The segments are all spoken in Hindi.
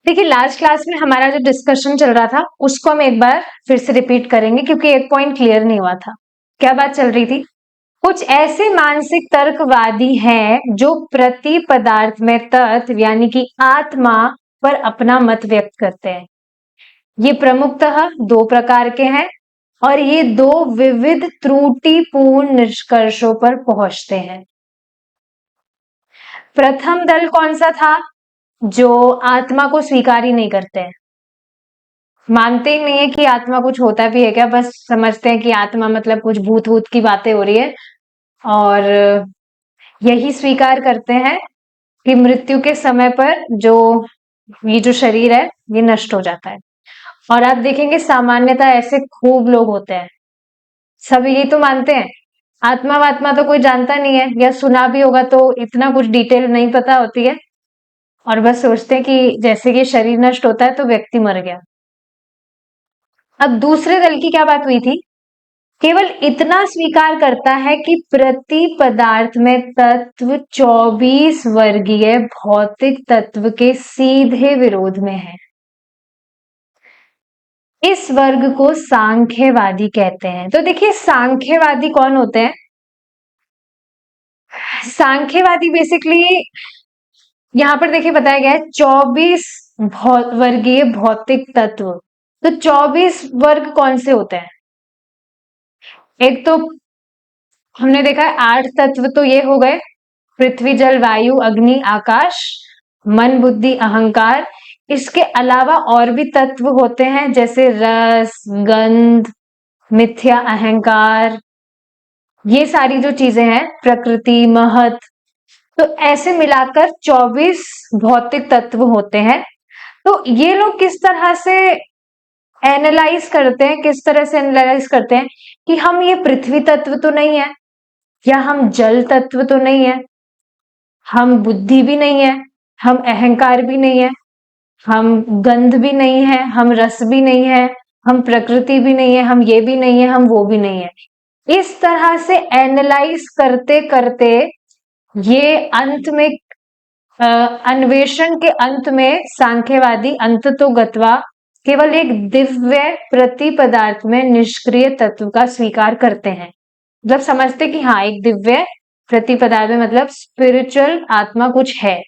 देखिए लास्ट क्लास में हमारा जो डिस्कशन चल रहा था उसको हम एक बार फिर से रिपीट करेंगे क्योंकि एक पॉइंट क्लियर नहीं हुआ था। क्या बात चल रही थी? कुछ ऐसे मानसिक तर्कवादी हैं जो प्रति पदार्थ में तत्व यानी कि आत्मा पर अपना मत व्यक्त करते हैं। ये प्रमुखतः दो प्रकार के हैं और ये दो विविध त्रुटिपूर्ण निष्कर्षों पर पहुंचते हैं। प्रथम दल कौन सा था? जो आत्मा को स्वीकार ही नहीं करते हैं, मानते ही नहीं है कि आत्मा कुछ होता भी है क्या, बस समझते हैं कि आत्मा मतलब कुछ भूत भूत की बातें हो रही है और यही स्वीकार करते हैं कि मृत्यु के समय पर ये जो शरीर है ये नष्ट हो जाता है। और आप देखेंगे सामान्यतः ऐसे खूब लोग होते हैं, सब यही तो मानते हैं। आत्मा वात्मा तो कोई जानता नहीं है या सुना भी होगा तो इतना कुछ डिटेल नहीं पता होती है और बस सोचते हैं कि जैसे कि शरीर नष्ट होता है तो व्यक्ति मर गया। अब दूसरे दल की क्या बात हुई थी? केवल इतना स्वीकार करता है कि प्रति पदार्थ में तत्व 24 वर्गीय भौतिक तत्व के सीधे विरोध में है। इस वर्ग को सांख्यवादी कहते हैं। तो देखिए सांख्यवादी कौन होते हैं? सांख्यवादी बेसिकली यहां पर देखिए बताया गया है 24 वर्गीय भौतिक तत्व। तो 24 वर्ग कौन से होते हैं? एक तो हमने देखा है 8 तत्व, तो ये हो गए पृथ्वी जल वायु अग्नि आकाश, मन बुद्धि अहंकार। इसके अलावा और भी तत्व होते हैं जैसे रस गंध मिथ्या अहंकार, ये सारी जो चीजें हैं प्रकृति महत। तो ऐसे मिलाकर 24 भौतिक तत्व होते हैं। तो ये लोग किस तरह से एनालाइज करते हैं, किस तरह से एनालाइज करते हैं कि हम ये पृथ्वी तत्व तो नहीं है, या हम जल तत्व तो नहीं है, हम बुद्धि भी नहीं है, हम अहंकार भी नहीं है, हम गंध भी नहीं है, हम रस भी नहीं है, हम प्रकृति भी नहीं है, हम ये भी नहीं है, हम वो भी नहीं है। इस तरह से एनालाइज करते करते ये अंत में अन्वेषण के अंत में सांख्यवादी अंत तो गत्वा केवल एक दिव्य प्रति पदार्थ में निष्क्रिय तत्व का स्वीकार करते हैं। मतलब समझते कि हाँ एक दिव्य प्रति पदार्थ में मतलब स्पिरिचुअल आत्मा कुछ है।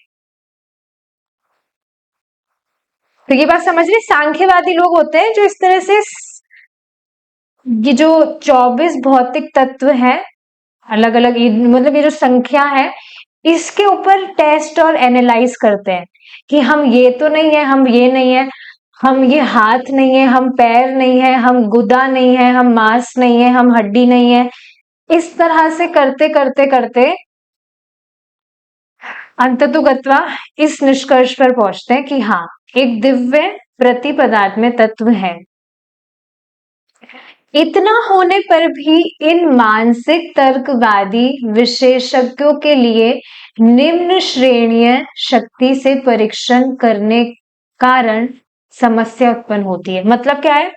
तो ये बात समझ रहे, सांख्यवादी लोग होते हैं जो इस तरह से ये जो 24 भौतिक तत्व है अलग अलग, मतलब ये जो संख्या है इसके ऊपर टेस्ट और एनालाइज करते हैं कि हम ये तो नहीं है, हम ये नहीं है, हम ये हाथ नहीं है, हम पैर नहीं है, हम गुदा नहीं है, हम मांस नहीं है, हम हड्डी नहीं है। इस तरह से करते करते करते अंततोगत्वा इस निष्कर्ष पर पहुंचते हैं कि हाँ एक दिव्य प्रति पदार्थ में तत्व है। इतना होने पर भी इन मानसिक तर्कवादी विशेषज्ञों के लिए निम्न श्रेणीय शक्ति से परीक्षण करने कारण समस्या उत्पन्न होती है। मतलब क्या है?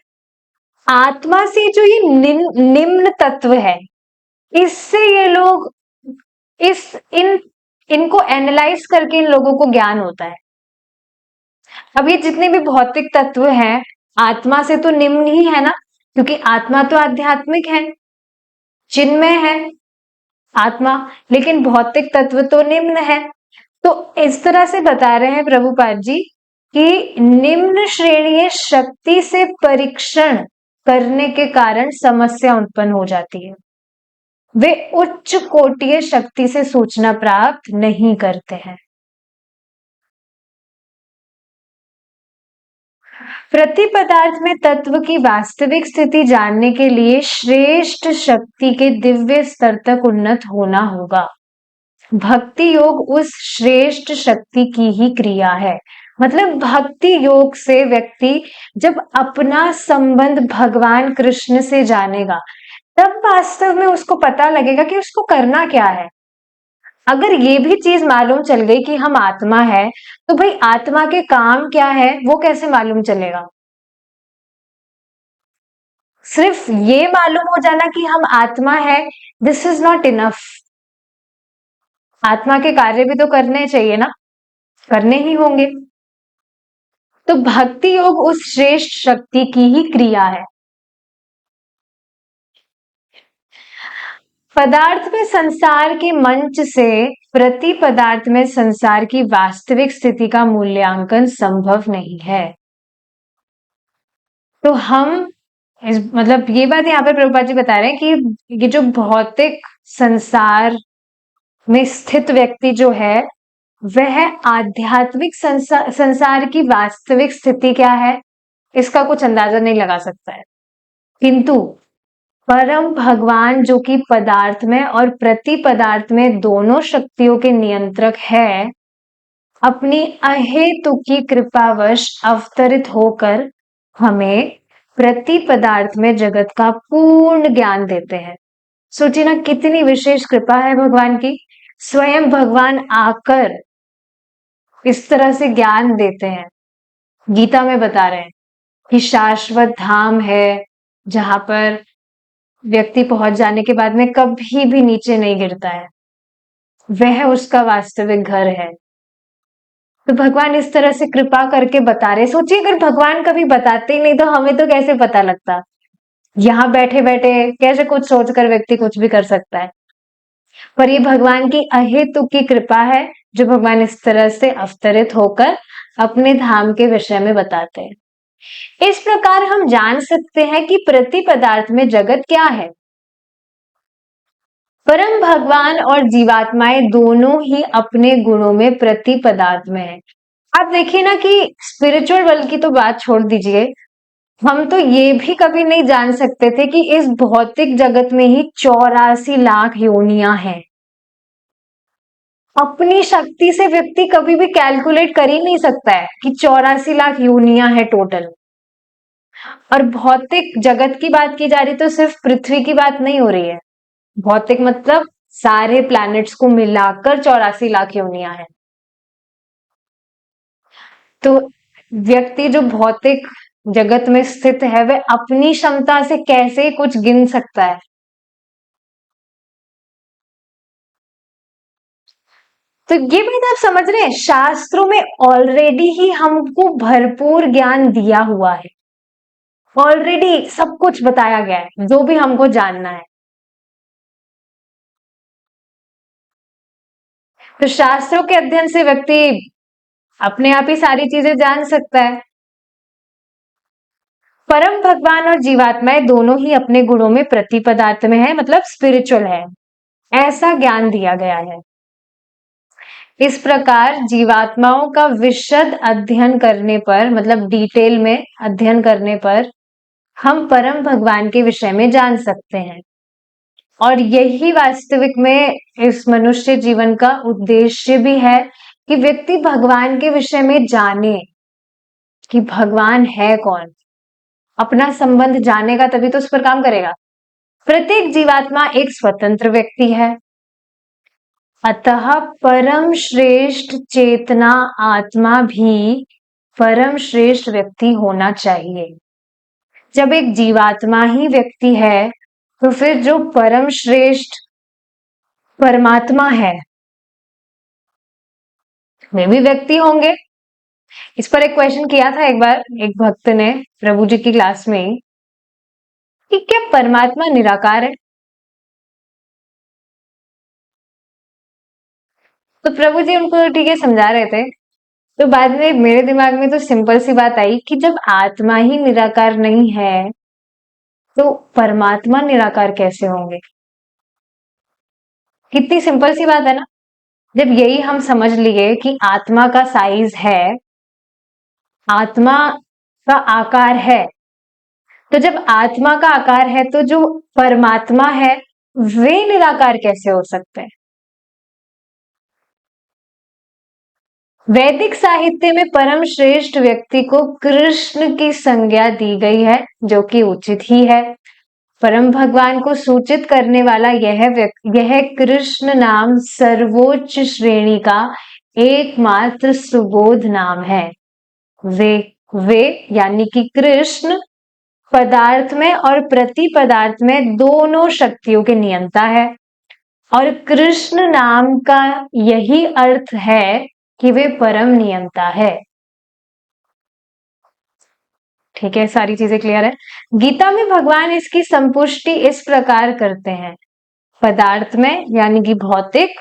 आत्मा से जो ये निम्न तत्व है इससे ये लोग इनको एनालाइज करके इन लोगों को ज्ञान होता है। अब ये जितने भी भौतिक तत्व हैं आत्मा से तो निम्न ही है ना, क्योंकि आत्मा तो आध्यात्मिक है, चिन्मय है आत्मा, लेकिन भौतिक तत्व तो निम्न है। तो इस तरह से बता रहे हैं प्रभुपाद जी कि निम्न श्रेणीय शक्ति से परीक्षण करने के कारण समस्या उत्पन्न हो जाती है। वे उच्च कोटीय शक्ति से सूचना प्राप्त नहीं करते हैं। प्रति पदार्थ में तत्व की वास्तविक स्थिति जानने के लिए श्रेष्ठ शक्ति के दिव्य स्तर तक उन्नत होना होगा। भक्ति योग उस श्रेष्ठ शक्ति की ही क्रिया है। मतलब भक्ति योग से व्यक्ति जब अपना संबंध भगवान कृष्ण से जानेगा तब वास्तव में उसको पता लगेगा कि उसको करना क्या है। अगर ये भी चीज मालूम चल गई कि हम आत्मा है तो भाई आत्मा के काम क्या है वो कैसे मालूम चलेगा? सिर्फ ये मालूम हो जाना कि हम आत्मा है दिस इज नॉट इनफ। आत्मा के कार्य भी तो करने चाहिए ना, करने ही होंगे। तो भक्ति योग उस श्रेष्ठ शक्ति की ही क्रिया है। पदार्थ में संसार के मंच से प्रति पदार्थ में संसार की वास्तविक स्थिति का मूल्यांकन संभव नहीं है। तो हम मतलब ये बात यहाँ पे प्रभुपाद जी बता रहे हैं कि ये जो भौतिक संसार में स्थित व्यक्ति जो है वह आध्यात्मिक संसार की वास्तविक स्थिति क्या है इसका कुछ अंदाजा नहीं लगा सकता है, किंतु परम भगवान जो कि पदार्थ में और प्रति पदार्थ में दोनों शक्तियों के नियंत्रक है, अपनी अहेतुकी कृपावश अवतरित होकर हमें प्रति पदार्थ में जगत का पूर्ण ज्ञान देते हैं। सोचिए ना कितनी विशेष कृपा है भगवान की। स्वयं भगवान आकर इस तरह से ज्ञान देते हैं। गीता में बता रहे हैं कि शाश्वत धाम है जहां पर व्यक्ति पहुंच जाने के बाद में कभी भी नीचे नहीं गिरता है, वह उसका वास्तविक घर है। तो भगवान इस तरह से कृपा करके बता रहे। सोचिए अगर भगवान कभी बताते ही नहीं तो हमें तो कैसे पता लगता। यहाँ बैठे बैठे कैसे कुछ सोचकर व्यक्ति कुछ भी कर सकता है, पर ये भगवान की अहेतुक की कृपा है जो भगवान इस तरह से अवतरित होकर अपने धाम के विषय में बताते हैं। इस प्रकार हम जान सकते हैं कि प्रति पदार्थ में जगत क्या है। परम भगवान और जीवात्माएं दोनों ही अपने गुणों में प्रति पदार्थ में है। आप देखिए ना कि स्पिरिचुअल वर्ल्ड की तो बात छोड़ दीजिए, हम तो ये भी कभी नहीं जान सकते थे कि इस भौतिक जगत में ही 84 लाख योनियां हैं। अपनी शक्ति से व्यक्ति कभी भी कैलकुलेट कर ही नहीं सकता है कि 84 लाख योनियां है टोटल। और भौतिक जगत की बात की जा रही तो सिर्फ पृथ्वी की बात नहीं हो रही है। भौतिक मतलब सारे प्लैनेट्स को मिलाकर 84 लाख योनियां हैं। तो व्यक्ति जो भौतिक जगत में स्थित है वह अपनी क्षमता से कैसे कुछ गिन सकता है। तो ये बात आप समझ रहे हैं, शास्त्रों में ऑलरेडी ही हमको भरपूर ज्ञान दिया हुआ है। ऑलरेडी सब कुछ बताया गया है जो भी हमको जानना है। तो शास्त्रों के अध्ययन से व्यक्ति अपने आप ही सारी चीजें जान सकता है। परम भगवान और जीवात्माएं दोनों ही अपने गुणों में प्रति पदार्थ में है, मतलब स्पिरिचुअल है, ऐसा ज्ञान दिया गया है। इस प्रकार जीवात्माओं का विशद अध्ययन करने पर, मतलब डिटेल में अध्ययन करने पर हम परम भगवान के विषय में जान सकते हैं। और यही वास्तविक में इस मनुष्य जीवन का उद्देश्य भी है कि व्यक्ति भगवान के विषय में जाने कि भगवान है कौन। अपना संबंध जानेगा तभी तो उस पर काम करेगा। प्रत्येक जीवात्मा एक स्वतंत्र व्यक्ति है, अतः परम श्रेष्ठ चेतना आत्मा भी परम श्रेष्ठ व्यक्ति होना चाहिए। जब एक जीवात्मा ही व्यक्ति है तो फिर जो परम श्रेष्ठ परमात्मा है वे भी व्यक्ति होंगे। इस पर एक क्वेश्चन किया था एक बार एक भक्त ने प्रभु जी की क्लास में कि क्या परमात्मा निराकार है। तो प्रभु जी उनको ठीक है समझा रहे थे। तो बाद में मेरे दिमाग में तो सिंपल सी बात आई कि जब आत्मा ही निराकार नहीं है तो परमात्मा निराकार कैसे होंगे। कितनी सिंपल सी बात है ना। जब यही हम समझ लिए कि आत्मा का साइज है, आत्मा का आकार है, तो जब आत्मा का आकार है तो जो परमात्मा है वे निराकार कैसे हो सकते हैं। वैदिक साहित्य में परम श्रेष्ठ व्यक्ति को कृष्ण की संज्ञा दी गई है जो कि उचित ही है। परम भगवान को सूचित करने वाला यह कृष्ण नाम सर्वोच्च श्रेणी का एकमात्र सुबोध नाम है। वे यानी कि कृष्ण पदार्थ में और प्रति पदार्थ में दोनों शक्तियों के नियंता है। और कृष्ण नाम का यही अर्थ है कि वे परम नियंता है। ठीक है, सारी चीजें क्लियर है। गीता में भगवान इसकी संपुष्टि इस प्रकार करते हैं, पदार्थ में यानी कि भौतिक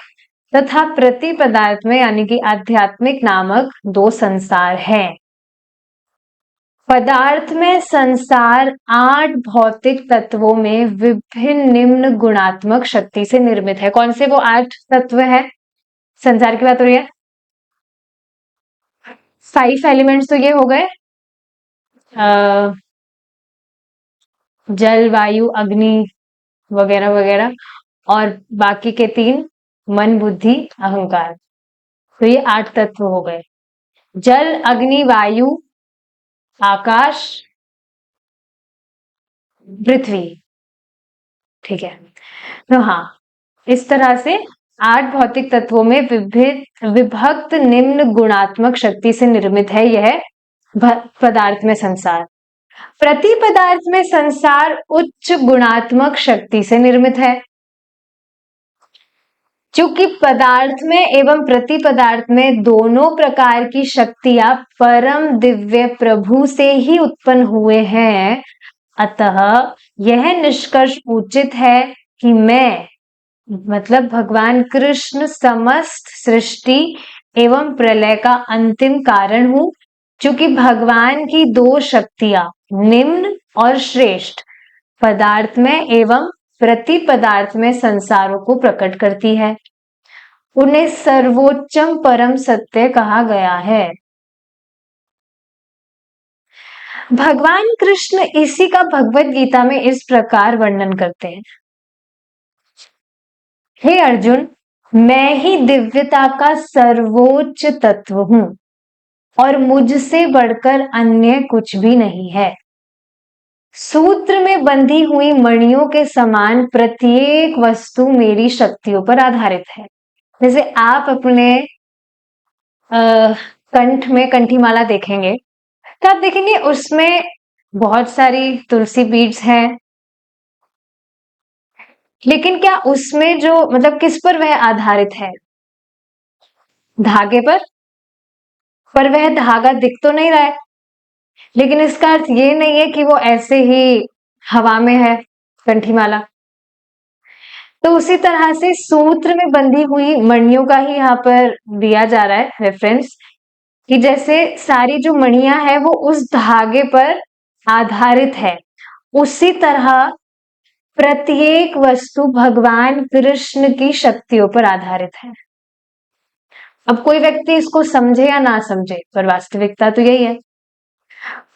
तथा प्रति पदार्थ में यानी कि आध्यात्मिक नामक दो संसार हैं। पदार्थ में संसार 8 भौतिक तत्वों में विभिन्न निम्न गुणात्मक शक्ति से निर्मित है। कौन से वो 8 तत्व है? संसार की बात हो रही है। 5 एलिमेंट्स तो ये हो गए, जल, वायु, अग्नि वगैरह वगैरह, और बाकी के 3 मन, बुद्धि, अहंकार। तो ये 8 तत्व हो गए, जल, अग्नि, वायु, आकाश, पृथ्वी। ठीक है, तो हाँ, इस तरह से 8 भौतिक तत्वों में विभक्त निम्न गुणात्मक शक्ति से निर्मित है यह पदार्थ में संसार। प्रति पदार्थ में संसार उच्च गुणात्मक शक्ति से निर्मित है। क्योंकि पदार्थ में एवं प्रति पदार्थ में दोनों प्रकार की शक्तियां परम दिव्य प्रभु से ही उत्पन्न हुए हैं, अतः यह निष्कर्ष उचित है कि मैं मतलब भगवान कृष्ण समस्त सृष्टि एवं प्रलय का अंतिम कारण हूं। क्योंकि भगवान की 2 शक्तियां निम्न और श्रेष्ठ पदार्थ में एवं प्रति पदार्थ में संसारों को प्रकट करती है, उन्हें सर्वोच्चम परम सत्य कहा गया है। भगवान कृष्ण इसी का भगवत गीता में इस प्रकार वर्णन करते हैं, हे अर्जुन, मैं ही दिव्यता का सर्वोच्च तत्व हूं और मुझसे बढ़कर अन्य कुछ भी नहीं है। सूत्र में बंधी हुई मणियों के समान प्रत्येक वस्तु मेरी शक्तियों पर आधारित है। जैसे आप अपने कंठ में कंठी माला देखेंगे तो आप देखेंगे उसमें बहुत सारी तुलसी बीड्स हैं, लेकिन क्या उसमें जो मतलब किस पर वह आधारित है? धागे पर वह धागा दिख तो नहीं रहा है, लेकिन इसका अर्थ ये नहीं है कि वो ऐसे ही हवा में है कंठी माला। तो उसी तरह से सूत्र में बंधी हुई मणियों का ही यहाँ पर दिया जा रहा है रेफरेंस, कि जैसे सारी जो मणियां है वो उस धागे पर आधारित है, उसी तरह प्रत्येक वस्तु भगवान कृष्ण की शक्तियों पर आधारित है। अब कोई व्यक्ति इसको समझे या ना समझे, पर वास्तविकता तो यही है।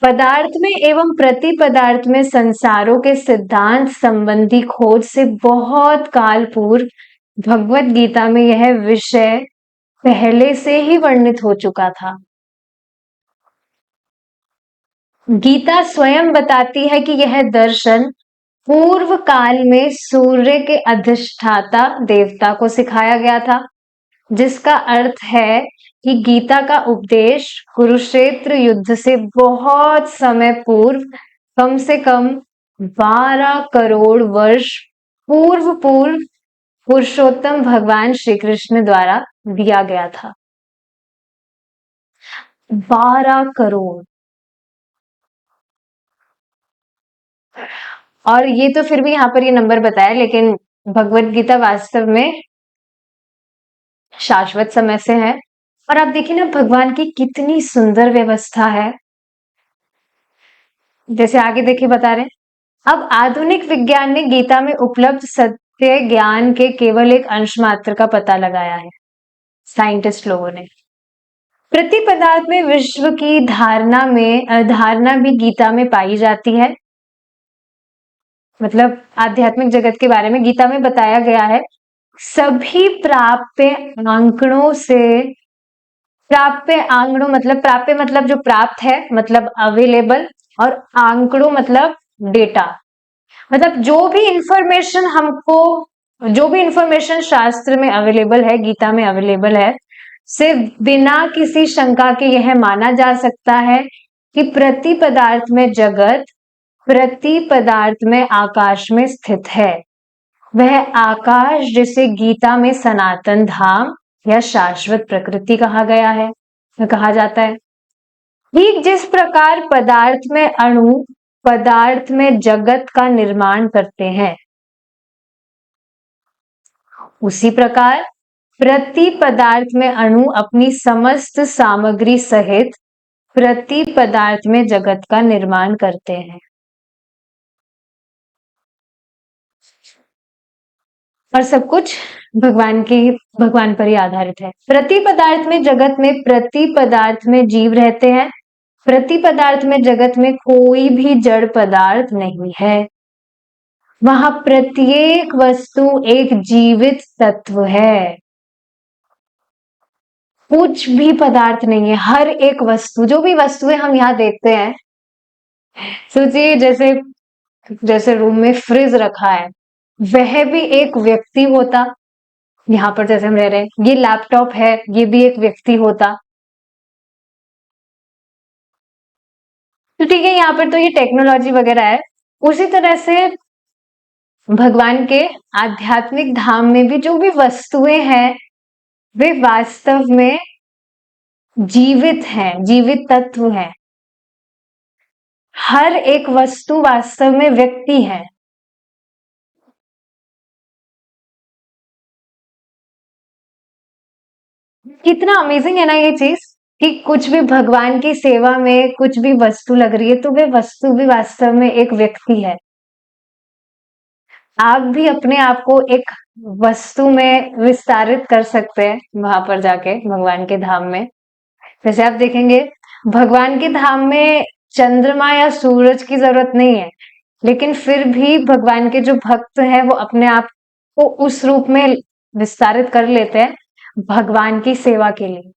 पदार्थ में एवं प्रति पदार्थ में संसारों के सिद्धांत संबंधी खोज से बहुत काल पूर्व भगवत गीता में यह विषय पहले से ही वर्णित हो चुका था। गीता स्वयं बताती है कि यह दर्शन पूर्व काल में सूर्य के अधिष्ठाता देवता को सिखाया गया था, जिसका अर्थ है कि गीता का उपदेश कुरुक्षेत्र युद्ध से बहुत समय पूर्व, कम से कम 12 करोड़ वर्ष पूर्व पुरुषोत्तम भगवान श्री कृष्ण द्वारा दिया गया था। 12 करोड़। और ये तो फिर भी यहाँ पर ये नंबर बताया, लेकिन भगवत गीता वास्तव में शाश्वत समय से है। और आप देखिए ना भगवान की कितनी सुंदर व्यवस्था है, जैसे आगे देखिए बता रहे हैं। अब आधुनिक विज्ञान ने गीता में उपलब्ध सत्य ज्ञान के केवल एक अंश मात्र का पता लगाया है, साइंटिस्ट लोगों ने। प्रति पदार्थ में विश्व की धारणा भी गीता में पाई जाती है। मतलब आध्यात्मिक जगत के बारे में गीता में बताया गया है। सभी प्राप्य मतलब जो प्राप्त है मतलब अवेलेबल, और आंकड़ों मतलब डेटा, मतलब जो भी इंफॉर्मेशन शास्त्र में अवेलेबल है, गीता में अवेलेबल है, सिर्फ बिना किसी शंका के यह माना जा सकता है कि प्रति पदार्थ में जगत प्रति पदार्थ में आकाश में स्थित है। वह आकाश जिसे गीता में सनातन धाम या शाश्वत प्रकृति कहा जाता है। ठीक जिस प्रकार पदार्थ में अणु पदार्थ में जगत का निर्माण करते हैं, उसी प्रकार प्रति पदार्थ में अणु अपनी समस्त सामग्री सहित प्रति पदार्थ में जगत का निर्माण करते हैं। और सब कुछ भगवान पर ही आधारित है। प्रति पदार्थ में जगत में प्रति पदार्थ में जीव रहते हैं। प्रति पदार्थ में जगत में कोई भी जड़ पदार्थ नहीं है। वहां प्रत्येक वस्तु एक जीवित तत्व है। कुछ भी पदार्थ नहीं है, हर एक वस्तु, जो भी वस्तुएं हम यहाँ देखते हैं, सोचिए जैसे जैसे रूम में फ्रिज रखा है, वह भी एक व्यक्ति होता। यहाँ पर जैसे हम रह रहे हैं, ये लैपटॉप है, ये भी एक व्यक्ति होता। तो ठीक है, यहाँ पर तो ये टेक्नोलॉजी वगैरह है। उसी तरह से भगवान के आध्यात्मिक धाम में भी जो भी वस्तुएं हैं, वे वास्तव में जीवित हैं, जीवित तत्व हैं। हर एक वस्तु वास्तव में व्यक्ति है। कितना अमेजिंग है ना ये चीज, कि कुछ भी भगवान की सेवा में कुछ भी वस्तु लग रही है, तो वे वस्तु भी वास्तव में एक व्यक्ति है। आप भी अपने आप को एक वस्तु में विस्तारित कर सकते हैं वहां पर जाके, भगवान के धाम में। जैसे आप देखेंगे, भगवान के धाम में चंद्रमा या सूरज की जरूरत नहीं है, लेकिन फिर भी भगवान के जो भक्त हैं वो अपने आप को उस रूप में विस्तारित कर लेते हैं भगवान की सेवा के लिए।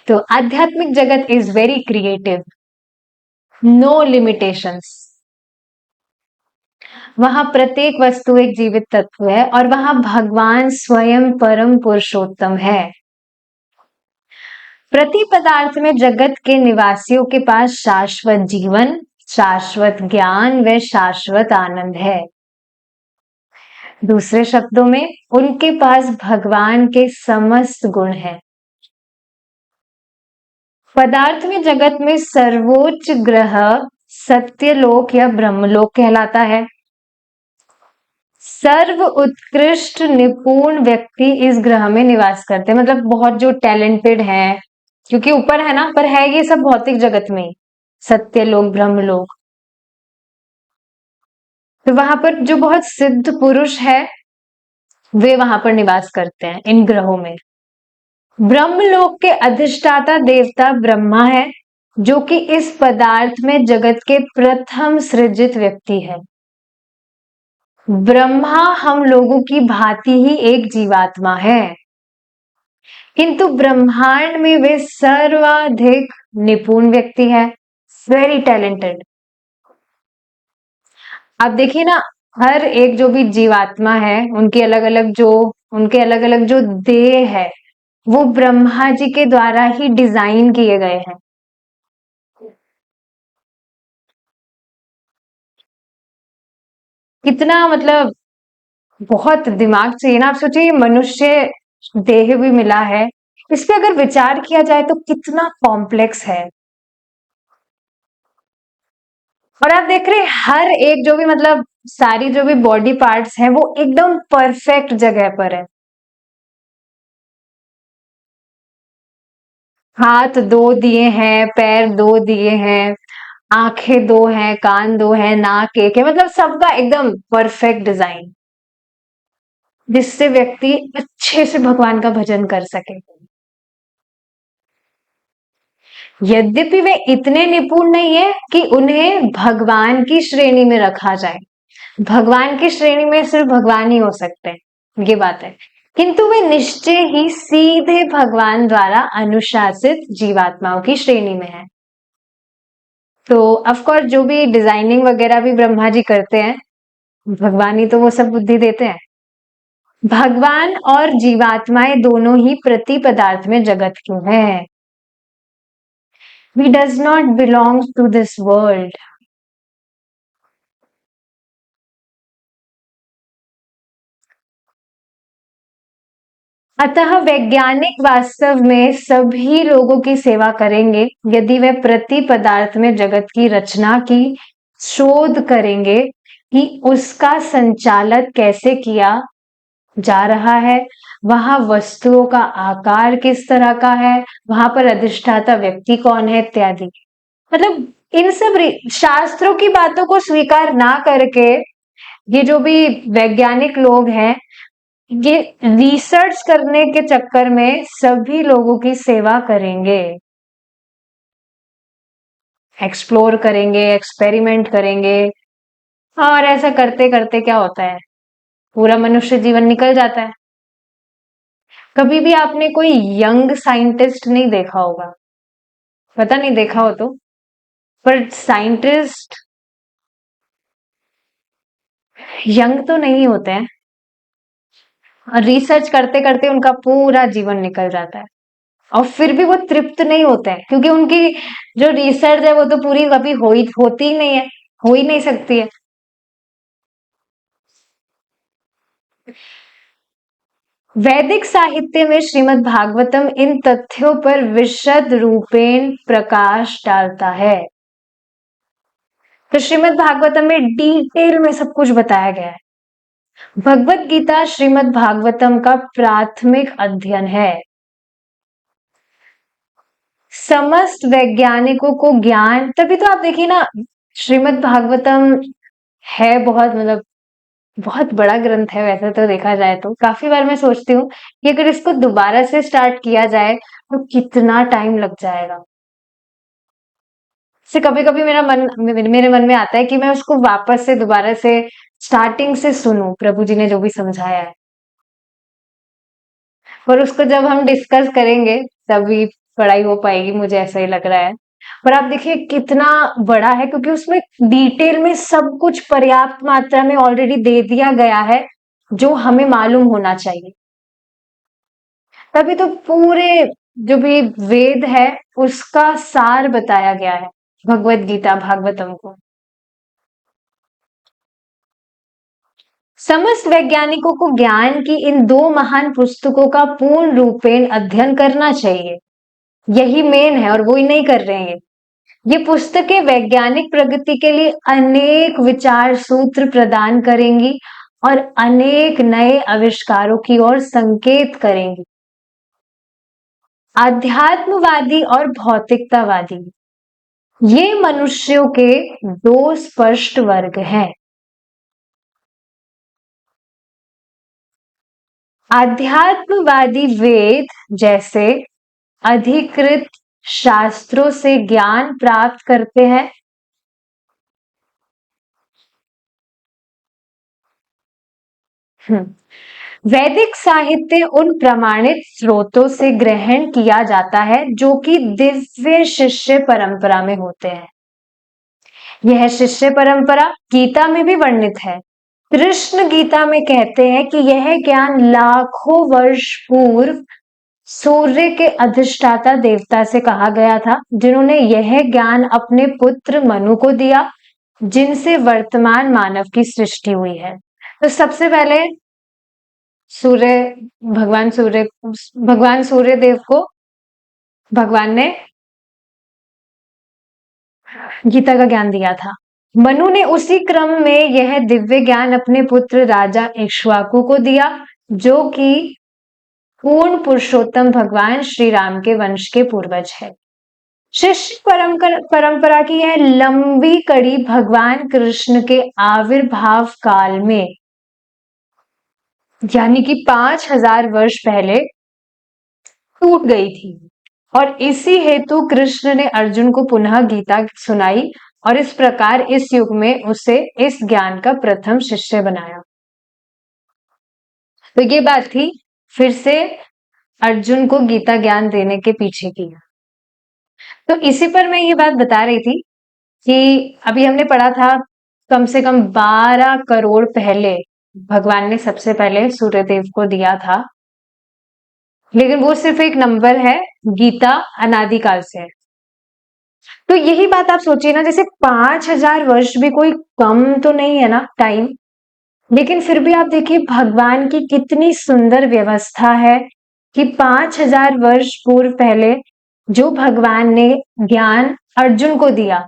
तो आध्यात्मिक जगत is very creative, no limitations. वहां प्रत्येक वस्तु एक जीवित तत्व है और वहां भगवान स्वयं परम पुरुषोत्तम है। प्रति पदार्थ में जगत के निवासियों के पास शाश्वत जीवन, शाश्वत ज्ञान व शाश्वत आनंद है। दूसरे शब्दों में, उनके पास भगवान के समस्त गुण हैं। पदार्थ में जगत में सर्वोच्च ग्रह सत्यलोक या ब्रह्मलोक कहलाता है। सर्व उत्कृष्ट निपुण व्यक्ति इस ग्रह में निवास करते हैं, मतलब बहुत जो टैलेंटेड है, क्योंकि ऊपर है ना, पर है ये सब भौतिक जगत में, सत्यलोक ब्रह्मलोक। तो वहां पर जो बहुत सिद्ध पुरुष है, वे वहां पर निवास करते हैं इन ग्रहों में। ब्रह्मलोक के अधिष्ठाता देवता ब्रह्मा है, जो कि इस पदार्थ में जगत के प्रथम सृजित व्यक्ति है। ब्रह्मा हम लोगों की भांति ही एक जीवात्मा है, किंतु ब्रह्मांड में वे सर्वाधिक निपुण व्यक्ति है, वेरी टैलेंटेड। आप देखिए ना, हर एक जो भी जीवात्मा है, उनके अलग अलग जो देह है, वो ब्रह्मा जी के द्वारा ही डिजाइन किए गए हैं। कितना मतलब बहुत दिमाग चाहिए ना। आप सोचिए, मनुष्य देह भी मिला है, इस पे अगर विचार किया जाए तो कितना कॉम्प्लेक्स है। और आप देख रहे हैं, हर एक जो भी मतलब सारी जो भी बॉडी पार्ट्स हैं, वो एकदम परफेक्ट जगह पर है। हाथ दो दिए हैं, पैर दो दिए हैं, आंखें दो हैं, कान दो हैं, नाक एक है, मतलब सबका एकदम परफेक्ट डिजाइन, जिससे व्यक्ति अच्छे से भगवान का भजन कर सके। यद्यपि वे इतने निपुण नहीं है कि उन्हें भगवान की श्रेणी में रखा जाए। भगवान की श्रेणी में सिर्फ भगवान ही हो सकते हैं, ये बात है। किंतु वे निश्चय ही सीधे भगवान द्वारा अनुशासित जीवात्माओं की श्रेणी में है। तो ऑफकोर्स जो भी डिजाइनिंग वगैरह भी ब्रह्मा जी करते हैं, भगवान ही तो वो सब बुद्धि देते हैं। भगवान और जीवात्माएं दोनों ही प्रति पदार्थ में जगत क्यों है। We does not belong to this world. अतः वैज्ञानिक वास्तव में सभी लोगों की सेवा करेंगे यदि वे प्रति पदार्थ में जगत की रचना की शोध करेंगे कि उसका संचालन कैसे किया जा रहा है, वहां वस्तुओं का आकार किस तरह का है, वहां पर अधिष्ठाता व्यक्ति कौन है इत्यादि। मतलब इन सब शास्त्रों की बातों को स्वीकार ना करके ये जो भी वैज्ञानिक लोग हैं, ये रिसर्च करने के चक्कर में सभी लोगों की सेवा करेंगे, एक्सप्लोर करेंगे, एक्सपेरिमेंट करेंगे, और ऐसा करते करते क्या होता है, पूरा मनुष्य जीवन निकल जाता है। कभी भी आपने कोई यंग साइंटिस्ट नहीं देखा होगा, पता नहीं देखा हो तो, पर साइंटिस्ट यंग तो नहीं होते हैं, और रिसर्च करते करते उनका पूरा जीवन निकल जाता है और फिर भी वो तृप्त नहीं होते हैं, क्योंकि उनकी जो रिसर्च है वो तो पूरी कभी होती ही नहीं है, हो ही नहीं सकती है। वैदिक साहित्य में श्रीमद् भागवतम इन तथ्यों पर विशद रूपेण प्रकाश डालता है। तो श्रीमद् भागवतम में डिटेल में सब कुछ बताया गया है। भगवत गीता श्रीमद् भागवतम का प्राथमिक अध्ययन है। समस्त वैज्ञानिकों को ज्ञान, तभी तो आप देखिए ना, श्रीमद् भागवतम है बहुत, मतलब बहुत बड़ा ग्रंथ है वैसे तो देखा जाए तो। काफी बार मैं सोचती हूँ कि अगर इसको दोबारा से स्टार्ट किया जाए तो कितना टाइम लग जाएगा। से कभी कभी मेरे मन में आता है कि मैं उसको वापस से दोबारा से स्टार्टिंग से सुनूं, प्रभु जी ने जो भी समझाया है, पर उसको जब हम डिस्कस करेंगे तभी पढ़ाई हो पाएगी, मुझे ऐसा ही लग रहा है। पर आप देखिए कितना बड़ा है, क्योंकि उसमें डिटेल में सब कुछ पर्याप्त मात्रा में ऑलरेडी दे दिया गया है जो हमें मालूम होना चाहिए। तभी तो पूरे जो भी वेद है उसका सार बताया गया है भगवत गीता भागवतम को। समस्त वैज्ञानिकों को ज्ञान की इन दो महान पुस्तकों का पूर्ण रूपेण अध्ययन करना चाहिए, यही मेन है, और वो ही नहीं कर रहे हैं। ये पुस्तकें वैज्ञानिक प्रगति के लिए अनेक विचार सूत्र प्रदान करेंगी और अनेक नए आविष्कारों की ओर संकेत करेंगी। आध्यात्मवादी और भौतिकतावादी, ये मनुष्यों के दो स्पष्ट वर्ग हैं। आध्यात्मवादी वेद जैसे अधिकृत शास्त्रों से ज्ञान प्राप्त करते हैं। वैदिक साहित्य उन प्रमाणित स्रोतों से ग्रहण किया जाता है जो कि दिव्य शिष्य परंपरा में होते हैं। यह शिष्य परंपरा गीता में भी वर्णित है। कृष्ण गीता में कहते हैं कि यह ज्ञान लाखों वर्ष पूर्व सूर्य के अधिष्ठाता देवता से कहा गया था, जिन्होंने यह ज्ञान अपने पुत्र मनु को दिया, जिनसे वर्तमान मानव की सृष्टि हुई है। तो सबसे पहले सूर्य भगवान सूर्य देव को भगवान ने गीता का ज्ञान दिया था। मनु ने उसी क्रम में यह दिव्य ज्ञान अपने पुत्र राजा इक्ष्वाकु को दिया, जो कि पूर्ण पुरुषोत्तम भगवान श्री राम के वंश के पूर्वज है। शिष्य परंपरा की यह लंबी कड़ी भगवान कृष्ण के आविर्भाव काल में, यानी कि 5000 वर्ष पहले टूट गई थी, और इसी हेतु कृष्ण ने अर्जुन को पुनः गीता सुनाई और इस प्रकार इस युग में उसे इस ज्ञान का प्रथम शिष्य बनाया। तो ये बात थी फिर से अर्जुन को गीता ज्ञान देने के पीछे की। तो इसी पर मैं ये बात बता रही थी कि अभी हमने पढ़ा था कम से कम 12 करोड़ पहले भगवान ने सबसे पहले सूर्यदेव को दिया था, लेकिन वो सिर्फ एक नंबर है, गीता अनादिकाल से है। तो यही बात आप सोचिए ना, जैसे 5000 वर्ष भी कोई कम तो नहीं है ना टाइम, लेकिन फिर भी आप देखिए भगवान की कितनी सुंदर व्यवस्था है कि 5000 वर्ष पूर्व पहले जो भगवान ने ज्ञान अर्जुन को दिया,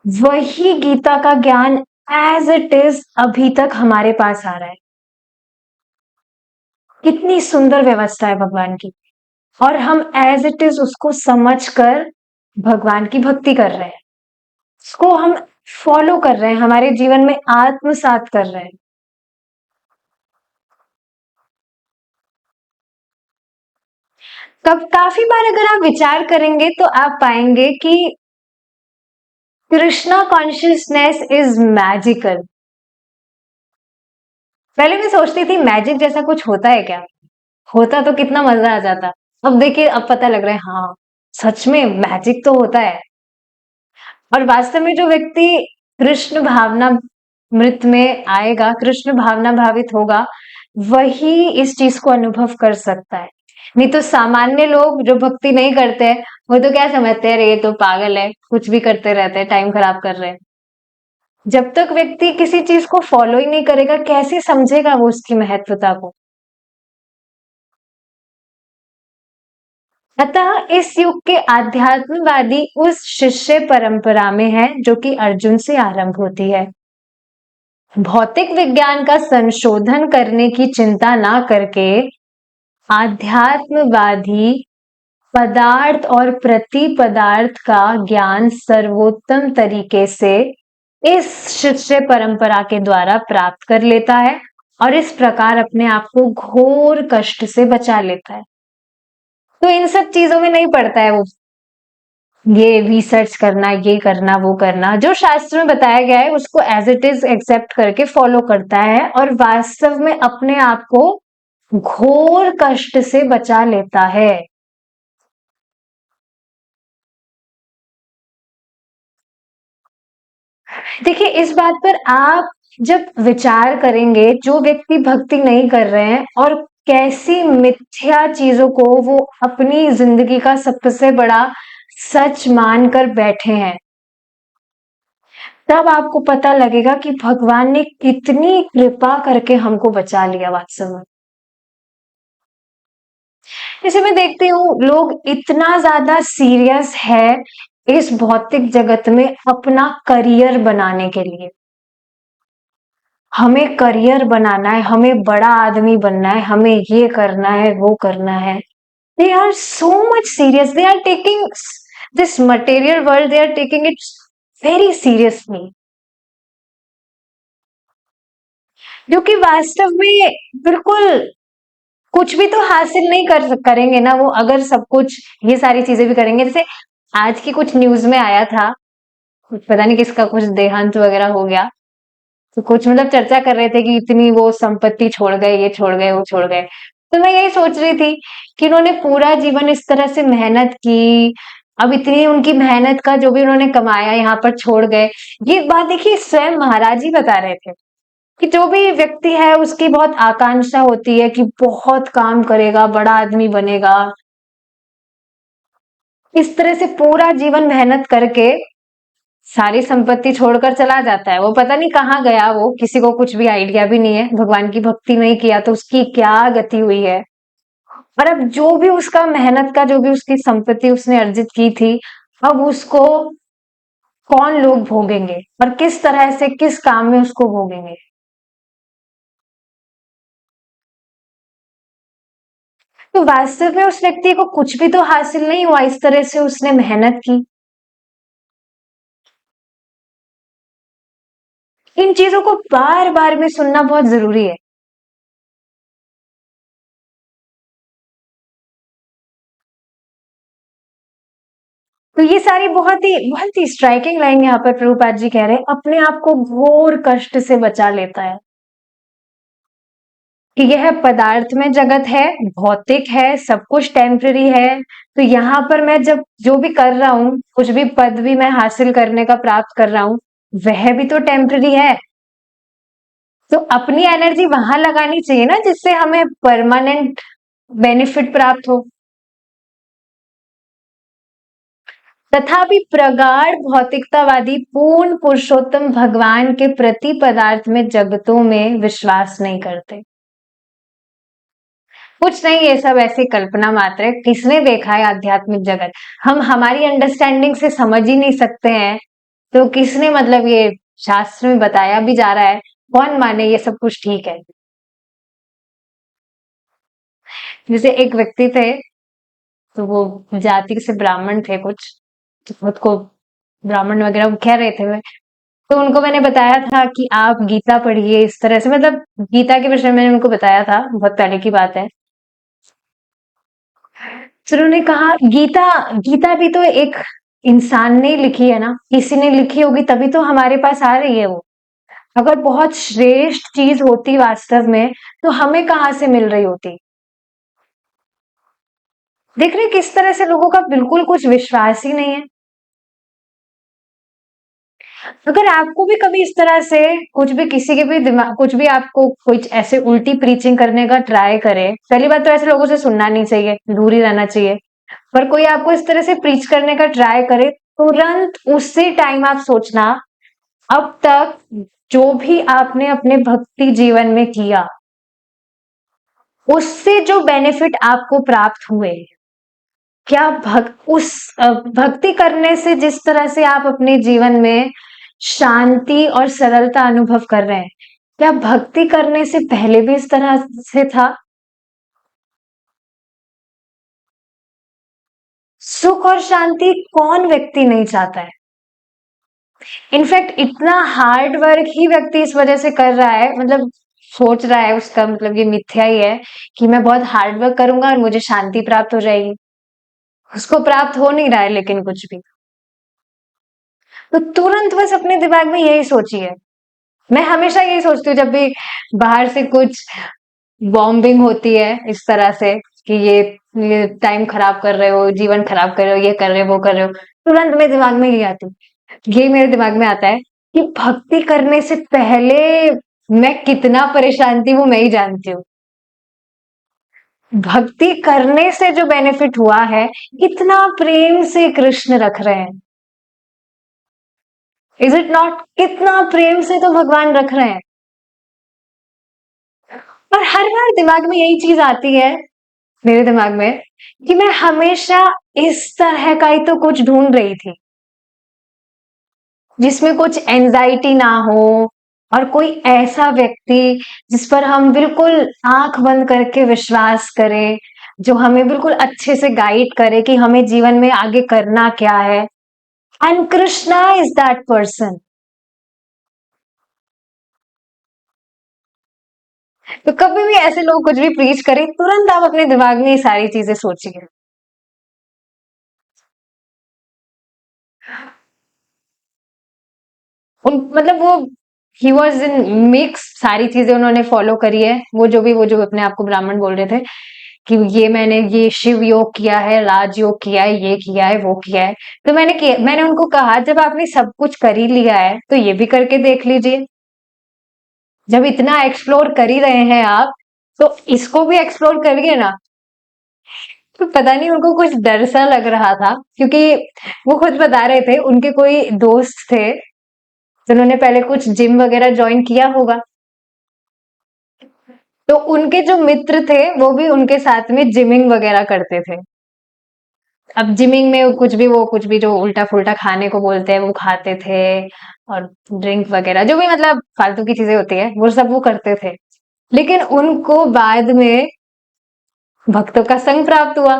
वही गीता का ज्ञान एज इट इज अभी तक हमारे पास आ रहा है। कितनी सुंदर व्यवस्था है भगवान की, और हम एज इट इज उसको समझकर भगवान की भक्ति कर रहे हैं, उसको हम फॉलो कर रहे हैं, हमारे जीवन में आत्मसात कर रहे हैं। कब काफी बार अगर आप विचार करेंगे तो आप पाएंगे कि कृष्णा कॉन्शियसनेस इज मैजिकल। पहले मैं सोचती थी मैजिक जैसा कुछ होता है क्या, होता तो कितना मजा आ जाता। अब देखिए, अब पता लग रहा है हाँ, सच में मैजिक तो होता है। और वास्तव में जो व्यक्ति कृष्ण भावना मृत में आएगा, कृष्ण भावना भावित होगा, वही इस चीज को अनुभव कर सकता है। नहीं तो सामान्य लोग जो भक्ति नहीं करते हैं, वो तो क्या समझते हैं, अरे ये तो पागल है, कुछ भी करते रहते हैं, टाइम खराब कर रहे हैं। जब तक व्यक्ति किसी चीज को फॉलो ही नहीं करेगा, कैसे समझेगा वो उसकी महत्वता को। अतः इस युग के आध्यात्मवादी उस शिष्य परंपरा में है जो कि अर्जुन से आरंभ होती है। भौतिक विज्ञान का संशोधन करने की चिंता ना करके आध्यात्मवादी पदार्थ और प्रति पदार्थ का ज्ञान सर्वोत्तम तरीके से इस शिष्य परंपरा के द्वारा प्राप्त कर लेता है, और इस प्रकार अपने आप को घोर कष्ट से बचा लेता है। तो इन सब चीजों में नहीं पड़ता है वो, ये रिसर्च करना, ये करना, वो करना। जो शास्त्र में बताया गया है उसको एज इट इज एक्सेप्ट करके फॉलो करता है, और वास्तव में अपने आप को घोर कष्ट से बचा लेता है। देखिए, इस बात पर आप जब विचार करेंगे, जो व्यक्ति भक्ति नहीं कर रहे हैं और कैसी मिथ्या चीजों को वो अपनी जिंदगी का सबसे बड़ा सच मानकर बैठे हैं, तब आपको पता लगेगा कि भगवान ने कितनी कृपा करके हमको बचा लिया वास्तव में। जैसे मैं देखती हूँ लोग इतना ज्यादा सीरियस है इस भौतिक जगत में अपना करियर बनाने के लिए। हमें करियर बनाना है, हमें बड़ा आदमी बनना है, हमें ये करना है, वो करना है। They are so much serious, they are taking this material world, they are taking it very seriously, जो कि वास्तव में बिल्कुल कुछ भी तो हासिल नहीं करेंगे ना वो, अगर सब कुछ ये सारी चीजें भी करेंगे। जैसे आज की कुछ न्यूज में आया था, पता नहीं किसका कुछ देहांत वगैरह हो गया, तो कुछ मतलब चर्चा कर रहे थे कि इतनी वो संपत्ति छोड़ गए, ये छोड़ गए, वो छोड़ गए। तो मैं यही सोच रही थी कि उन्होंने पूरा जीवन इस तरह से मेहनत की, अब इतनी उनकी मेहनत का जो भी उन्होंने कमाया यहाँ पर छोड़ गए। ये बात देखिए स्वयं महाराज जी बता रहे थे कि जो भी व्यक्ति है उसकी बहुत आकांक्षा होती है कि बहुत काम करेगा, बड़ा आदमी बनेगा। इस तरह से पूरा जीवन मेहनत करके सारी संपत्ति छोड़कर चला जाता है, वो पता नहीं कहाँ गया, वो किसी को कुछ भी आइडिया भी नहीं है। भगवान की भक्ति नहीं किया तो उसकी क्या गति हुई है। और अब जो भी उसका मेहनत का, जो भी उसकी संपत्ति उसने अर्जित की थी, अब उसको कौन लोग भोगेंगे और किस तरह से, किस काम में उसको भोगेंगे। तो वास्तव में उस व्यक्ति को कुछ भी तो हासिल नहीं हुआ, इस तरह से उसने मेहनत की। इन चीजों को बार बार में सुनना बहुत जरूरी है। तो ये सारी बहुत ही स्ट्राइकिंग लाइन यहाँ पर प्रभुपाद जी कह रहे हैं, अपने आप को घोर कष्ट से बचा लेता है। कि यह पदार्थ में जगत है, भौतिक है, सब कुछ टेम्पररी है। तो यहाँ पर मैं जब जो भी कर रहा हूँ, कुछ भी पद भी मैं हासिल करने का प्राप्त कर रहा हूँ, वह भी तो टेम्पररी है। तो अपनी एनर्जी वहां लगानी चाहिए ना, जिससे हमें परमानेंट बेनिफिट प्राप्त हो। तथापि प्रगाढ़ भौतिकतावादी पूर्ण पुरुषोत्तम भगवान के प्रति पदार्थ में जगतों में विश्वास नहीं करते। कुछ नहीं, ये सब ऐसी कल्पना मात्र है। किसने देखा है आध्यात्मिक जगत? हम हमारी अंडरस्टैंडिंग से समझ ही नहीं सकते हैं, तो किसने मतलब ये शास्त्र में बताया भी जा रहा है, कौन माने ये सब कुछ ठीक है? जैसे एक व्यक्ति थे, तो वो जाति से ब्राह्मण थे कुछ, तो खुद को ब्राह्मण वगैरह कह रहे थे वे। तो उनको मैंने बताया था कि आप गीता पढ़िए, इस तरह से मतलब गीता के विषय में मैंने उनको बताया था, बहुत पहले की बात है। फिर उन्होंने कहा गीता, गीता भी तो एक इंसान ने लिखी है ना, किसी ने लिखी होगी तभी तो हमारे पास आ रही है वो। अगर बहुत श्रेष्ठ चीज होती वास्तव में, तो हमें कहाँ से मिल रही होती? देख रहे हैं किस तरह से लोगों का बिल्कुल कुछ विश्वास ही नहीं है। अगर आपको भी कभी इस तरह से कुछ भी किसी के भी दिमाग, कुछ भी आपको कुछ ऐसे उल्टी प्रीचिंग करने का ट्राई करे, पहली बात तो ऐसे लोगों से सुनना नहीं चाहिए, दूर ही रहना चाहिए। पर कोई आपको इस तरह से प्रीच करने का ट्राई करे, तुरंत उसी टाइम आप सोचना, अब तक जो भी आपने अपने भक्ति जीवन में किया, उससे जो बेनिफिट आपको प्राप्त हुए, क्या भक्ति करने से जिस तरह से आप अपने जीवन में शांति और सरलता अनुभव कर रहे हैं, क्या भक्ति करने से पहले भी इस तरह से था? सुख और शांति कौन व्यक्ति नहीं चाहता है? इनफैक्ट इतना हार्ड वर्क ही व्यक्ति इस वजह से कर रहा है, मतलब सोच रहा है, उसका मतलब ये मिथ्या ही है कि मैं बहुत हार्ड वर्क करूंगा और मुझे शांति प्राप्त हो जाएगी। उसको प्राप्त हो नहीं रहा है लेकिन कुछ भी। तो तुरंत बस अपने दिमाग में यही सोचिए। मैं हमेशा यही सोचती हूँ जब भी बाहर से कुछ बॉम्बिंग होती है इस तरह से कि ये टाइम खराब कर रहे हो, जीवन खराब कर रहे हो, ये कर रहे हो, वो कर रहे हो, तुरंत मेरे दिमाग में ये आती है, ये मेरे दिमाग में आता है कि भक्ति करने से पहले मैं कितना परेशान थी वो मैं ही जानती हूँ। भक्ति करने से जो बेनिफिट हुआ है, कितना प्रेम से कृष्ण रख रहे हैं, इज इट नॉट? कितना प्रेम से तो भगवान रख रहे हैं। और हर बार दिमाग में यही चीज आती है मेरे दिमाग में कि मैं हमेशा इस तरह का ही तो कुछ ढूंढ रही थी जिसमें कुछ एंजाइटी ना हो, और कोई ऐसा व्यक्ति जिस पर हम बिल्कुल आंख बंद करके विश्वास करें, जो हमें बिल्कुल अच्छे से गाइड करे कि हमें जीवन में आगे करना क्या है। And Krishna is that person. तो कभी भी ऐसे लोग कुछ भी प्रीच करें, तुरंत आप अपने दिमाग में ये सारी चीजें सोचिए। उन मतलब वो ही वॉज इन मिक्स, सारी चीजें उन्होंने फॉलो करी है। वो जो अपने आप को ब्राह्मण बोल रहे थे कि ये शिव योग किया है, राज योग किया है, ये किया है, वो किया है। तो मैंने उनको कहा जब आपने सब कुछ कर ही लिया है तो ये भी करके देख लीजिए। जब इतना एक्सप्लोर कर ही रहे हैं आप, तो इसको भी एक्सप्लोर करिए ना। तो पता नहीं उनको कुछ डर सा लग रहा था, क्योंकि वो खुद बता रहे थे उनके कोई दोस्त थे जिन्होंने पहले कुछ जिम वगैरह ज्वाइन किया होगा, तो उनके जो मित्र थे वो भी उनके साथ में जिमिंग वगैरह करते थे। अब जिमिंग में कुछ भी जो उल्टा फुल्टा खाने को बोलते हैं वो खाते थे, और ड्रिंक वगैरह जो भी मतलब फालतू की चीजें होती है वो सब वो करते थे। लेकिन उनको बाद में भक्तों का संग प्राप्त हुआ।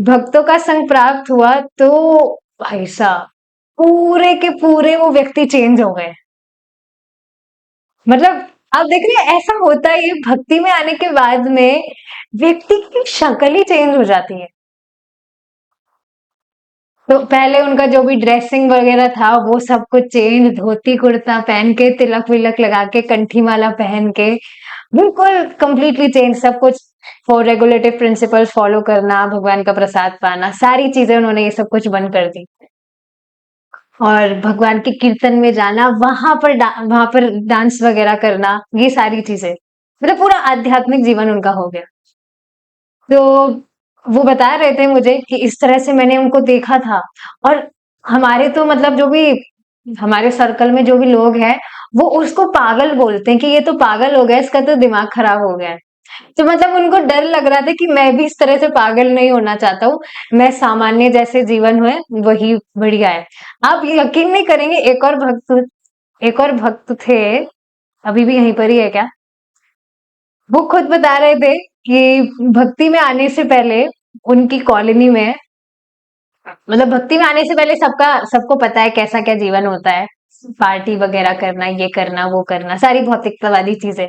भक्तों का संग प्राप्त हुआ तो भाई साहब, पूरे के पूरे वो व्यक्ति चेंज हो गए। मतलब आप देख रहे हैं ऐसा होता है, भक्ति में आने के बाद में व्यक्ति की शक्ल ही चेंज हो जाती है। तो पहले उनका जो भी ड्रेसिंग वगैरह था वो सब कुछ चेंज, धोती कुर्ता पहन के, तिलक विलक लगा के, कंठी माला पहन के, बिल्कुल कंप्लीटली चेंज सब कुछ। फॉर रेगुलेटिव प्रिंसिपल्स फॉलो करना, भगवान का प्रसाद पाना, सारी चीजें उन्होंने ये सब कुछ बंद कर दी। और भगवान के कीर्तन में जाना, वहां पर डांस वगैरह करना, ये सारी चीजें, मतलब पूरा आध्यात्मिक जीवन उनका हो गया। तो वो बता रहे थे मुझे कि इस तरह से मैंने उनको देखा था। और हमारे तो मतलब जो भी हमारे सर्कल में जो भी लोग हैं, वो उसको पागल बोलते हैं कि ये तो पागल हो गया, इसका तो दिमाग खराब हो गया है। तो मतलब उनको डर लग रहा था कि मैं भी इस तरह से पागल नहीं होना चाहता हूँ, मैं सामान्य जैसे जीवन हुए वही बढ़िया है। आप यकीन नहीं करेंगे, एक और भक्त थे, अभी भी यहीं पर ही है क्या, वो खुद बता रहे थे कि भक्ति में आने से पहले उनकी कॉलोनी में, मतलब भक्ति में आने से पहले सबको पता है कैसा क्या जीवन होता है, पार्टी वगैरह करना, ये करना वो करना, सारी भौतिकतावादी चीजें।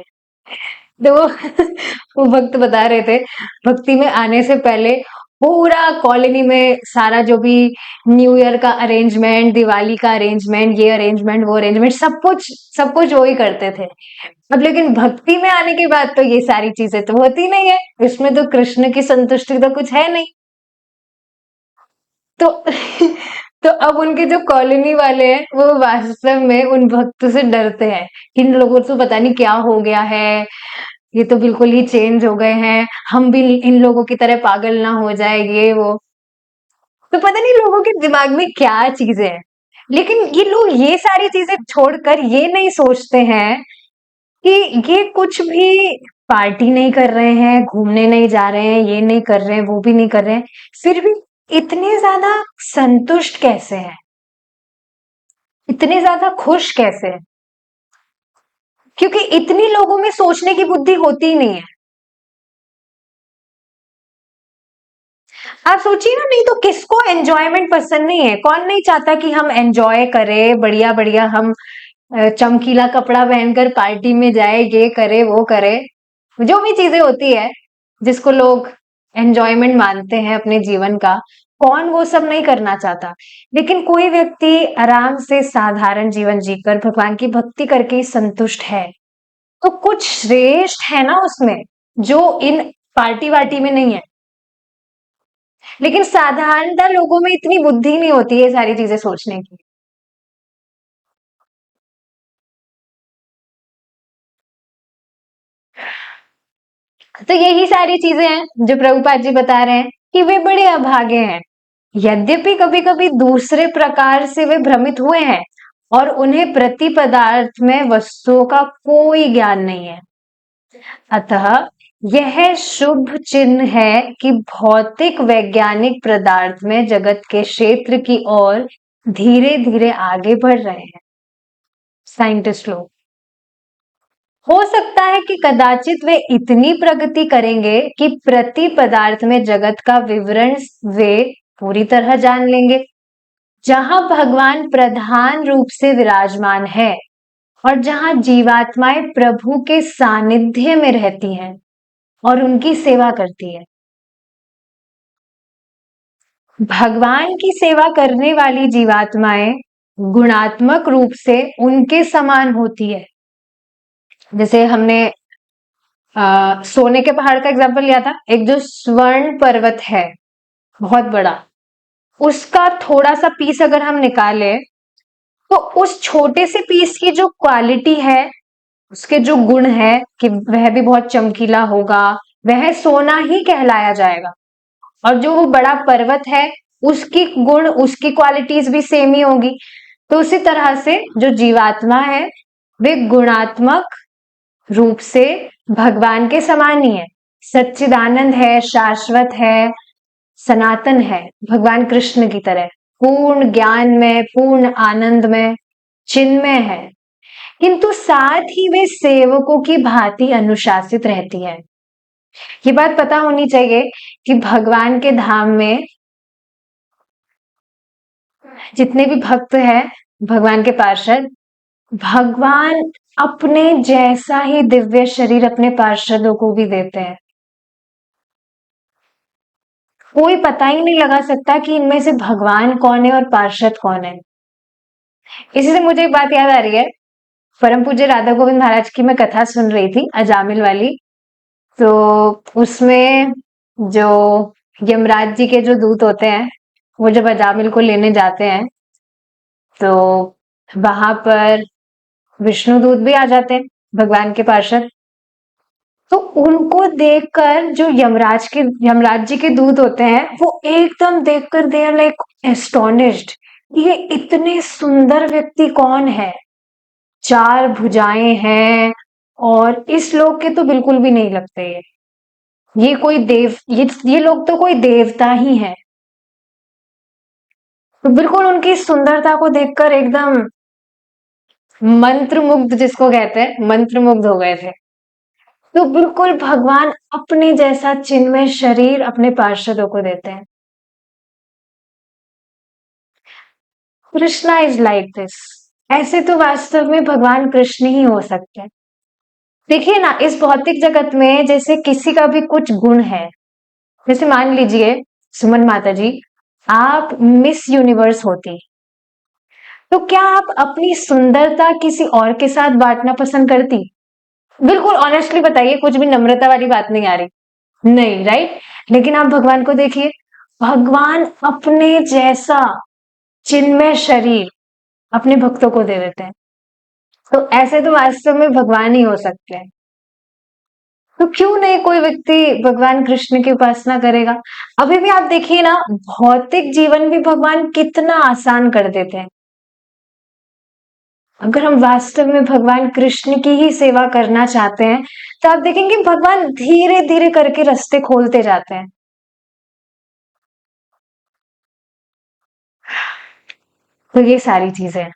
तो वो भक्त बता रहे थे, भक्ति में आने से पहले पूरा कॉलोनी में सारा जो भी न्यू ईयर का अरेंजमेंट, दिवाली का अरेंजमेंट, ये अरेंजमेंट वो अरेंजमेंट, सब कुछ वो ही करते थे। अब लेकिन भक्ति में आने के बाद तो ये सारी चीजें तो होती नहीं है, इसमें तो कृष्ण की संतुष्टि तो कुछ है नहीं। तो तो अब उनके जो कॉलोनी वाले हैं वो वास्तव में उन भक्त से डरते हैं कि इन लोगों को पता नहीं क्या हो गया है, ये तो बिल्कुल ही चेंज हो गए हैं, हम भी इन लोगों की तरह पागल ना हो जाए, ये वो। तो पता नहीं लोगों के दिमाग में क्या चीजें हैं, लेकिन ये लोग ये सारी चीजें छोड़कर ये नहीं सोचते हैं कि ये कुछ भी पार्टी नहीं कर रहे हैं, घूमने नहीं जा रहे हैं, ये नहीं कर रहे हैं, वो भी नहीं कर रहे हैं, फिर भी इतने ज्यादा संतुष्ट कैसे हैं, इतने ज्यादा खुश कैसे हैं? क्योंकि इतनी लोगों में सोचने की बुद्धि होती ही नहीं है। आप सोचिए ना, नहीं तो किसको एंजॉयमेंट पसंद नहीं है, कौन नहीं चाहता कि हम एंजॉय करें, बढ़िया बढ़िया हम चमकीला कपड़ा पहनकर पार्टी में जाए, ये करे वो करे, जो भी चीजें होती है जिसको लोग एंजॉयमेंट मानते हैं अपने जीवन का, कौन वो सब नहीं करना चाहता। लेकिन कोई व्यक्ति आराम से साधारण जीवन जीकर भगवान की भक्ति करके ही संतुष्ट है, तो कुछ श्रेष्ठ है ना उसमें, जो इन पार्टी वार्टी में नहीं है। लेकिन साधारणता लोगों में इतनी बुद्धि नहीं होती है सारी चीजें सोचने की। तो यही सारी चीजें हैं जो प्रभुपाद जी बता रहे हैं कि वे बड़े अभागे हैं। यद्यपि कभी कभी दूसरे प्रकार से वे भ्रमित हुए हैं और उन्हें प्रति पदार्थ में वस्तुओं का कोई ज्ञान नहीं है। अतः यह शुभ चिन्ह है कि भौतिक वैज्ञानिक पदार्थ में जगत के क्षेत्र की ओर धीरे धीरे आगे बढ़ रहे हैं साइंटिस्ट लोग। हो सकता है कि कदाचित वे इतनी प्रगति करेंगे कि प्रति पदार्थ में जगत का विवरण वे पूरी तरह जान लेंगे। जहां भगवान प्रधान रूप से विराजमान है और जहां जीवात्माएं प्रभु के सानिध्य में रहती हैं और उनकी सेवा करती है। भगवान की सेवा करने वाली जीवात्माएं गुणात्मक रूप से उनके समान होती है। जैसे हमने सोने के पहाड़ का एग्जाम्पल लिया था, एक जो स्वर्ण पर्वत है बहुत बड़ा, उसका थोड़ा सा पीस अगर हम निकाले तो उस छोटे से पीस की जो क्वालिटी है, उसके जो गुण है कि वह भी बहुत चमकीला होगा, वह सोना ही कहलाया जाएगा। और जो वो बड़ा पर्वत है, उसकी गुण, उसकी क्वालिटीज भी सेम ही होगी। तो उसी तरह से जो जीवात्मा है वे गुणात्मक रूप से भगवान के समान ही है, सच्चिदानंद है, शाश्वत है, सनातन है, भगवान कृष्ण की तरह पूर्ण ज्ञान में, पूर्ण आनंद में, चिन्मय है। किंतु साथ ही वे सेवकों की भांति अनुशासित रहती है। ये बात पता होनी चाहिए कि भगवान के धाम में जितने भी भक्त हैं, भगवान के पार्षद, भगवान अपने जैसा ही दिव्य शरीर अपने पार्षदों को भी देते हैं। कोई पता ही नहीं लगा सकता कि इनमें से भगवान कौन है और पार्षद कौन है। इसी से मुझे एक बात याद आ रही है, परम पूज्य राधा गोविंद महाराज की मैं कथा सुन रही थी, अजामिल वाली। तो उसमें जो यमराज जी के जो दूत होते हैं, वो जब अजामिल को लेने जाते हैं तो वहां पर विष्णु दूत भी आ जाते हैं, भगवान के पार्षद। तो उनको देखकर जो यमराज जी के दूत होते हैं, वो एकदम देखकर दे आर लाइक एस्टोनिश्ड, ये इतने सुंदर व्यक्ति कौन है, चार भुजाएं हैं और इस लोग के तो बिल्कुल भी नहीं लगते ये कोई देव, ये लोग तो कोई देवता ही है। तो बिल्कुल उनकी सुंदरता को देखकर एकदम मंत्रमुग्ध, जिसको कहते हैं मंत्रमुग्ध हो गए थे। तो बिल्कुल भगवान अपने जैसा चिन्मय शरीर अपने पार्षदों को देते हैं। Krishna is like this. ऐसे तो वास्तव में भगवान कृष्ण ही हो सकते हैं। देखिए ना, इस भौतिक जगत में जैसे किसी का भी कुछ गुण है, जैसे मान लीजिए सुमन माता जी, आप मिस यूनिवर्स होती, तो क्या आप अपनी सुंदरता किसी और के साथ बांटना पसंद करती? बिल्कुल ऑनेस्टली बताइए, कुछ भी नम्रता वाली बात नहीं आ रही। नहीं, राइट? लेकिन आप भगवान को देखिए, भगवान अपने जैसा चिन्मय शरीर अपने भक्तों को दे देते हैं। तो ऐसे तो वास्तव में भगवान ही हो सकते हैं। तो क्यों नहीं कोई व्यक्ति भगवान कृष्ण की उपासना करेगा? अभी भी आप देखिए ना, भौतिक जीवन भी भगवान कितना आसान कर देते हैं। अगर हम वास्तव में भगवान कृष्ण की ही सेवा करना चाहते हैं, तो आप देखेंगे भगवान धीरे धीरे करके रास्ते खोलते जाते हैं। तो ये सारी चीजें हैं।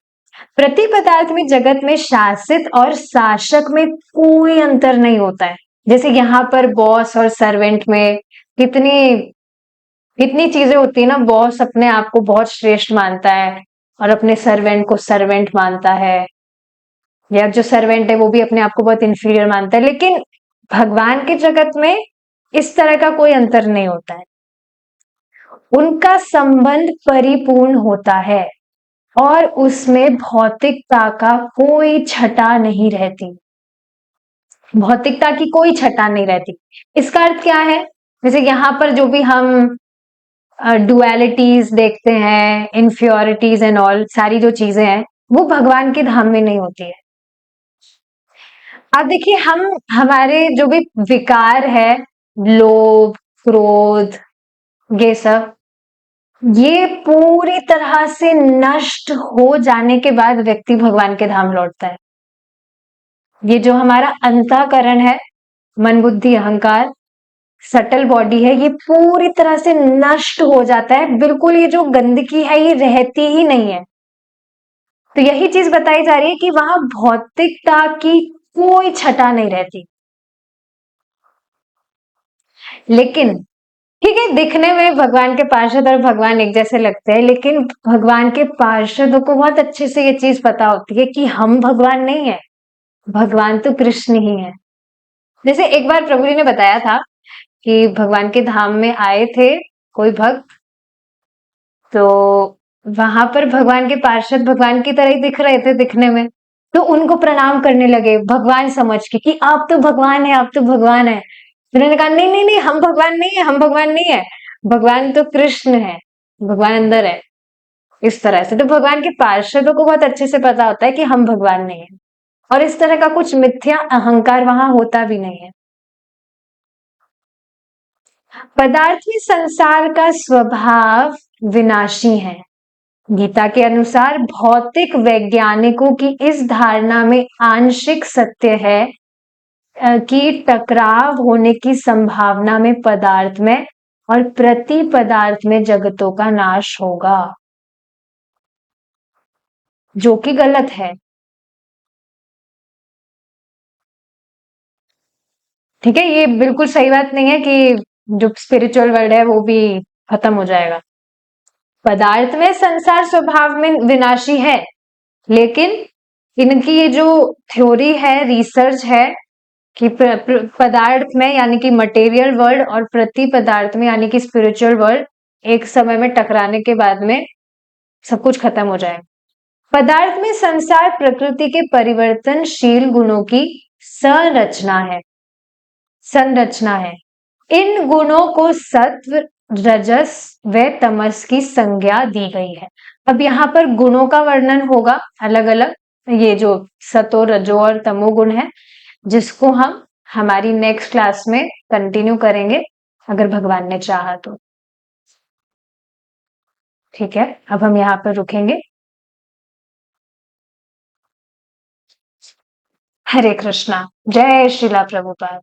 प्रति पदार्थ में जगत में शासित और शासक में कोई अंतर नहीं होता है। जैसे यहाँ पर बॉस और सर्वेंट में कितनी इतनी चीजें होती है ना, बॉस अपने आप को बहुत श्रेष्ठ मानता है और अपने सर्वेंट को सर्वेंट मानता है, या जो सर्वेंट है वो भी अपने आप को बहुत इंफीरियर मानता है। लेकिन भगवान के जगत में इस तरह का कोई अंतर नहीं होता है। उनका संबंध परिपूर्ण होता है और उसमें भौतिकता का कोई छटा नहीं रहती। भौतिकता की कोई छटा नहीं रहती। इसका अर्थ क्या है? जैसे यहाँ पर जो भी हम डुअलिटीज देखते हैं, इन्फ्योरिटीज एंड ऑल, सारी जो चीजें हैं वो भगवान के धाम में नहीं होती है। आप देखिए, हम हमारे जो भी विकार है, लोभ, क्रोध, ये सब, ये पूरी तरह से नष्ट हो जाने के बाद व्यक्ति भगवान के धाम लौटता है। ये जो हमारा अंतःकरण है, मन बुद्धि अहंकार, सटल बॉडी है, ये पूरी तरह से नष्ट हो जाता है। बिल्कुल ये जो गंदगी है ये रहती ही नहीं है। तो यही चीज बताई जा रही है कि वहां भौतिकता की कोई छटा नहीं रहती। लेकिन ठीक है, दिखने में भगवान के पार्षद और भगवान एक जैसे लगते हैं, लेकिन भगवान के पार्षदों को बहुत अच्छे से ये चीज पता होती है कि हम भगवान नहीं है, भगवान तो कृष्ण ही है। जैसे एक बार प्रभु जी ने बताया था कि भगवान के धाम में आए थे कोई भक्त, तो वहां पर भगवान के पार्षद भगवान की तरह ही दिख रहे थे दिखने में, तो उनको प्रणाम करने लगे भगवान समझ के कि आप तो भगवान है, आप तो भगवान है। तो उन्होंने कहा नहीं नहीं नहीं, हम भगवान नहीं है, हम भगवान नहीं है, भगवान तो कृष्ण है, भगवान अंदर है। इस तरह से तो भगवान के पार्षदों को बहुत अच्छे से पता होता है कि हम भगवान नहीं है, और इस तरह का कुछ मिथ्या अहंकार वहां होता भी नहीं है। पदार्थ में संसार का स्वभाव विनाशी है। गीता के अनुसार भौतिक वैज्ञानिकों की इस धारणा में आंशिक सत्य है कि टकराव होने की संभावना में पदार्थ में और प्रति पदार्थ में जगतों का नाश होगा, जो कि गलत है। ठीक है, ये बिल्कुल सही बात नहीं है कि जो स्पिरिचुअल वर्ल्ड है वो भी खत्म हो जाएगा। पदार्थ में संसार स्वभाव में विनाशी है, लेकिन इनकी ये जो थ्योरी है, रिसर्च है कि पदार्थ में यानी कि मटेरियल वर्ल्ड और प्रति पदार्थ में यानी कि स्पिरिचुअल वर्ल्ड एक समय में टकराने के बाद में सब कुछ खत्म हो जाए। पदार्थ में संसार प्रकृति के परिवर्तनशील गुणों की संरचना है। इन गुणों को सत्व, रजस व तमस की संज्ञा दी गई है। अब यहाँ पर गुणों का वर्णन होगा अलग अलग, ये जो सतो, रजो और तमो गुण है, जिसको हम हमारी नेक्स्ट क्लास में कंटिन्यू करेंगे अगर भगवान ने चाहा तो। ठीक है, अब हम यहाँ पर रुकेंगे। हरे कृष्णा। जय श्रीला प्रभुपाद।